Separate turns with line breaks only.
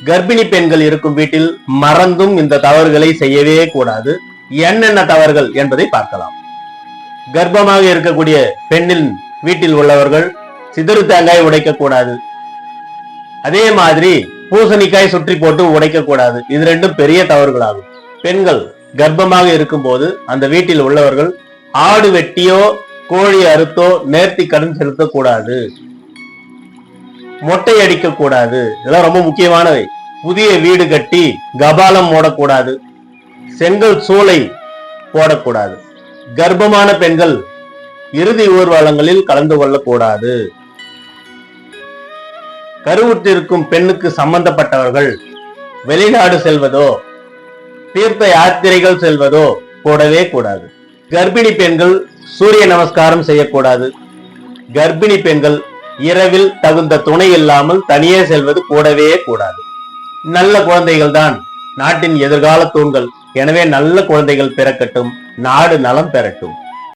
கர்ப்பிணி பெண்கள் இருக்கும் வீட்டில் மறந்தும் இந்த தவறுகளை செய்யவே கூடாது. என்னென்ன தவறுகள் என்பதை பார்க்கலாம். கர்ப்பமாக இருக்கக்கூடிய பெண்ணின் வீட்டில் உள்ளவர்கள் சிதறு தேங்காய் உடைக்க கூடாது. அதே மாதிரி பூசணிக்காய் சுற்றி போட்டு உடைக்க கூடாது. இது ரெண்டும் பெரிய தவறுகளாகும். பெண்கள் கர்ப்பமாக இருக்கும் போது அந்த வீட்டில் உள்ளவர்கள் ஆடு வெட்டியோ கோழி அறுத்தோ நேர்த்தி கடன் செலுத்தக்கூடாது. மொட்டை அடிக்க கூடாது. இதெல்லாம் ரொம்ப முக்கியமானவை. புதிய வீடு கட்டி கபாலம் போடக்கூடாது. செங்கல் சூளை போடக்கூடாது. கர்ப்பமான பெண்கள் இறுதி ஊர்வலங்களில் கலந்து கொள்ளக்கூடாது. கருவுற்றிருக்கும் பெண்ணுக்கு சம்பந்தப்பட்டவர்கள் வெளிநாடு செல்வதோ தீர்த்த யாத்திரைகள் செல்வதோ கூடவே கூடாது. கர்ப்பிணி பெண்கள் சூரிய நமஸ்காரம் செய்யக்கூடாது. கர்ப்பிணி பெண்கள் இரவில் தகுந்த துணை இல்லாமல் தனியே செல்வது கூடவே கூடாது. நல்ல குழந்தைகள் தான் நாட்டின் எதிர்கால தூண்கள். எனவே நல்ல குழந்தைகள் பிறக்கட்டும், நாடு நலம் பெறட்டும்.